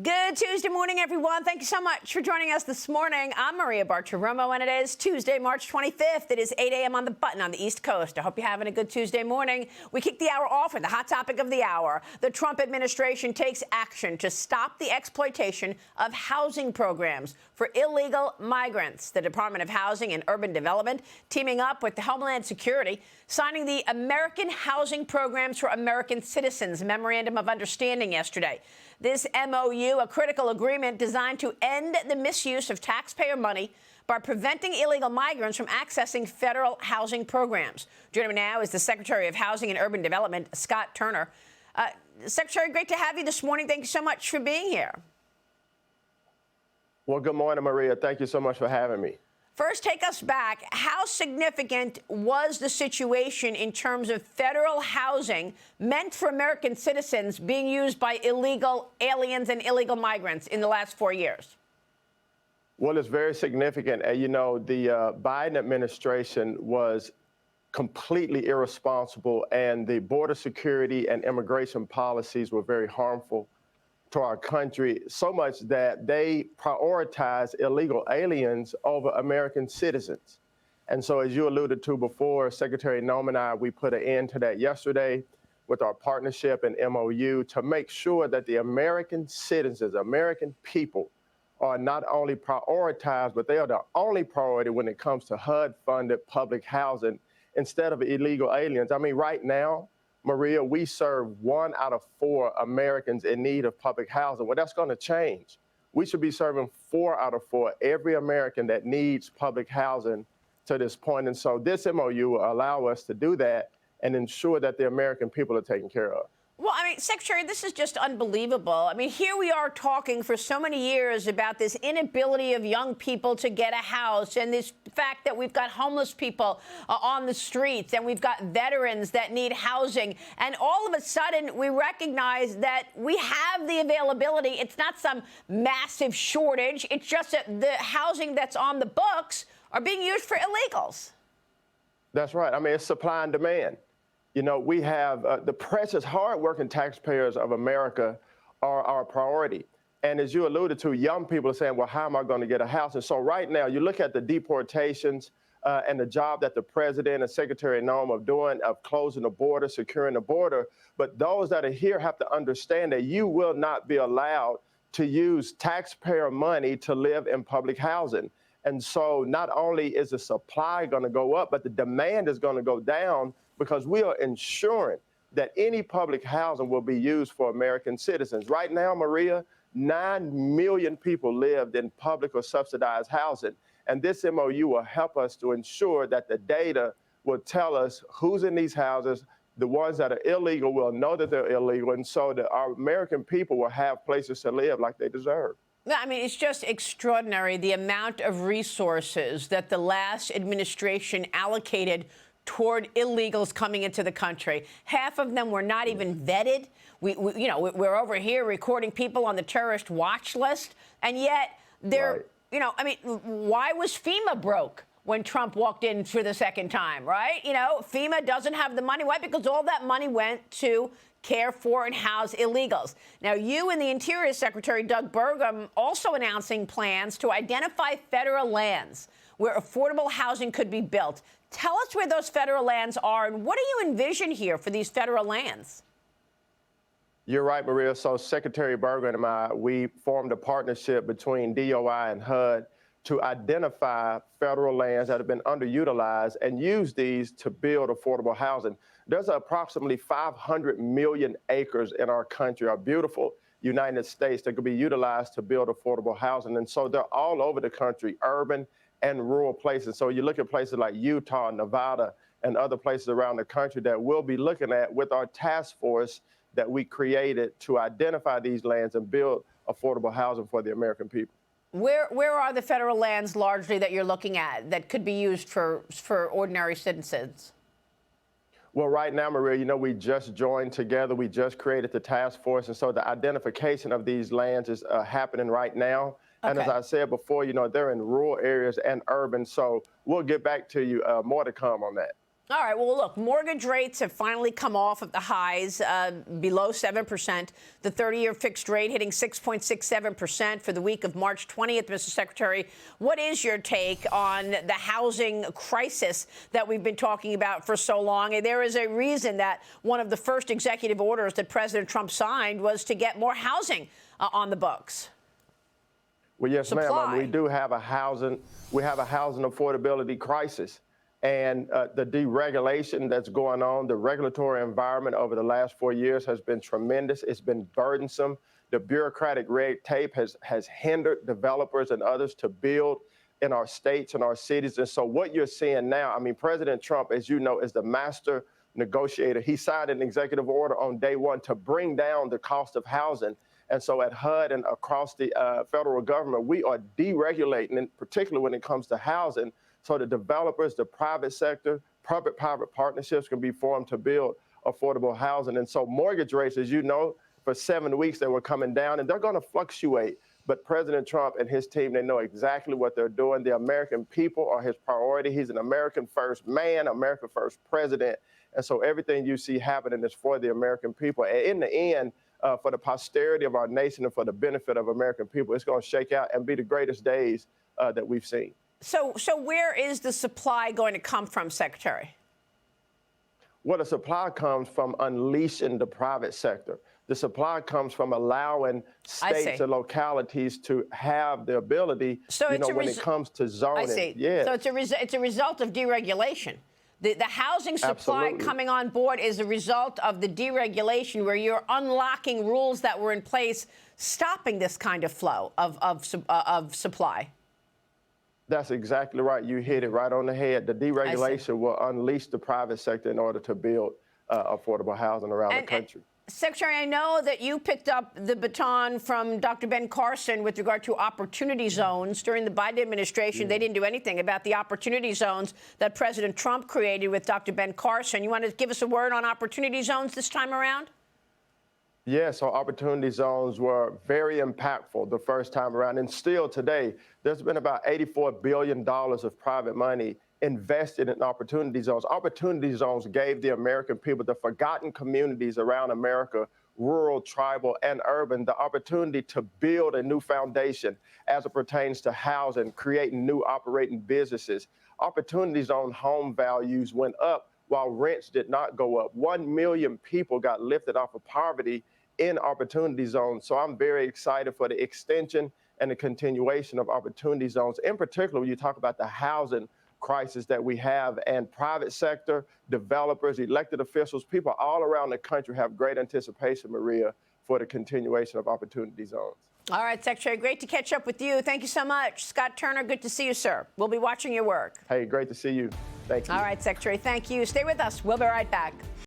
Good Tuesday morning, everyone. Thank you so much for joining us this morning. I'm Maria Bartiromo, and it is Tuesday, March 25th. It is 8 a.m. on the button on the East Coast. I hope you're having a good Tuesday morning. We kick the hour off with the hot topic of the hour. The Trump administration takes action to stop the exploitation of housing programs for illegal migrants. The Department of Housing and Urban Development, teaming up with the Homeland Security, signing the American Housing Programs for American Citizens Memorandum of Understanding yesterday. This MOU, a critical agreement designed to end the misuse of taxpayer money by preventing illegal migrants from accessing federal housing programs. Joining me now is the Secretary of Housing and Urban Development, Scott Turner. Secretary, great to have you this morning. Thank you so much for being here. Well, good morning, Maria. Thank you so much for having me. First, take us back. How significant was the situation in terms of federal housing meant for American citizens being used by illegal aliens and illegal migrants in the last 4 years? Well, it's very significant. You know, the Biden administration was completely irresponsible, and the border security and immigration policies were very harmful to our country, so much that they prioritize illegal aliens over American citizens. And so, as you alluded to before, Secretary Noem and I, we put an end to that yesterday with our partnership and MOU to make sure that the American citizens, American people, are not only prioritized, but they are the only priority when it comes to HUD-funded public housing instead of illegal aliens. I mean, right now, Maria, we serve 1 out of 4 Americans in need of public housing. Well, that's going to change. We should be serving 4 out of 4, every American that needs public housing to this point. And so this MOU will allow us to do that and ensure that the American people are taken care of. Well, I mean, Secretary, this is just unbelievable. I mean, here we are talking for so many years about this inability of young people to get a house and this fact that we've got homeless people on the streets and we've got veterans that need housing. And all of a sudden, we recognize that we have the availability. It's not some massive shortage. It's just that the housing that's on the books are being used for illegals. That's right. I mean, it's supply and demand. You know, we have the precious, hardworking taxpayers of America are our priority. And as you alluded to, young people are saying, well, how am I going to get a house? And so right now, you look at the deportations and the job that the president and Secretary Noem are doing of closing the border, securing the border. But those that are here have to understand that you will not be allowed to use taxpayer money to live in public housing. And so not only is the supply going to go up, but the demand is going to go down, because we are ensuring that any public housing will be used for American citizens. Right now, Maria, 9 million people lived in public or subsidized housing. And this MOU will help us to ensure that the data will tell us who's in these houses. The ones that are illegal will know that they're illegal. And so that our American people will have places to live like they deserve. I mean, it's just extraordinary the amount of resources that the last administration allocated toward illegals coming into the country. Half of them were not even vetted. We're over here recording people on the terrorist watch list, and yet they're, right. I mean, why was FEMA broke when Trump walked in for the second time, right? FEMA doesn't have the money. Why? Because all that money went to care for and house illegals. Now, you and the Interior Secretary, Doug Burgum, also announcing plans to identify federal lands where affordable housing could be built. Tell us where those federal lands are, and what do you envision here for these federal lands? You're right, Maria. So Secretary Burgum and I, we formed a partnership between DOI and HUD to identify federal lands that have been underutilized and use these to build affordable housing. There's approximately 500 million acres in our country, our beautiful United States, that could be utilized to build affordable housing. And so they're all over the country, urban and rural places. So you look at places like Utah, Nevada, and other places around the country that we'll be looking at with our task force that we created to identify these lands and build affordable housing for the American people. Where are the federal lands largely that you're looking at that could be used for ordinary citizens? Well, right now, Maria, we just joined together. We just created the task force. And so the identification of these lands is happening right now. Okay. And as I said before, they're in rural areas and urban. So we'll get back to you, more to come on that. All right. Well, look, mortgage rates have finally come off of the highs, below 7%. The 30-year fixed rate hitting 6.67% for the week of March 20th, Mr. Secretary. What is your take on the housing crisis that we've been talking about for so long? And there is a reason that one of the first executive orders that President Trump signed was to get more housing on the books. Well, yes, ma'am. We do have a housing affordability crisis. And the deregulation that's going on, the regulatory environment over the last 4 years has been tremendous. It's been burdensome. The bureaucratic red tape has hindered developers and others to build in our states and our cities. And so what you're seeing now, I mean, President Trump, as you know, is the master negotiator. He signed an executive order on day one to bring down the cost of housing. And so at HUD and across the federal government, we are deregulating, and particularly when it comes to housing, so the developers, the private sector, public-private partnerships can be formed to build affordable housing. And so mortgage rates, as you know, for 7 weeks they were coming down, and they're going to fluctuate. But President Trump and his team, they know exactly what they're doing. The American people are his priority. He's an American first man, American first president. And so everything you see happening is for the American people. And in the end, for the posterity of our nation and for the benefit of American people, it's going to shake out and be the greatest days that we've seen. So where is the supply going to come from, Secretary? Well, the supply comes from unleashing the private sector. The supply comes from allowing states and localities to have the ability, when it comes to zoning. I see. Yeah. So it's a result of deregulation. The housing supply coming on board is a result of the deregulation, where you're unlocking rules that were in place, stopping this kind of flow of supply. That's exactly right. You hit it right on the head. The deregulation will unleash the private sector in order to build affordable housing around the country. Secretary, I know that you picked up the baton from Dr. Ben Carson with regard to opportunity zones. During the Biden administration, they didn't do anything about the opportunity zones that President Trump created with Dr. Ben Carson. You want to give us a word on opportunity zones this time around? Yeah, so opportunity zones were very impactful the first time around. And still today, there's been about $84 billion of private money invested in opportunity zones. Opportunity zones gave the American people, the forgotten communities around America, rural, tribal, and urban, the opportunity to build a new foundation as it pertains to housing, creating new operating businesses. Opportunity zone home values went up while rents did not go up. 1 million people got lifted off of poverty in opportunity zones. So I'm very excited for the extension and the continuation of opportunity zones. In particular, when you talk about the housing crisis that we have, and private sector, developers, elected officials, people all around the country have great anticipation, Maria, for the continuation of opportunity zones. All right, Secretary, great to catch up with you. Thank you so much. Scott Turner, good to see you, sir. We'll be watching your work. Hey, great to see you. Thank you. All right, Secretary, thank you. Stay with us. We'll be right back.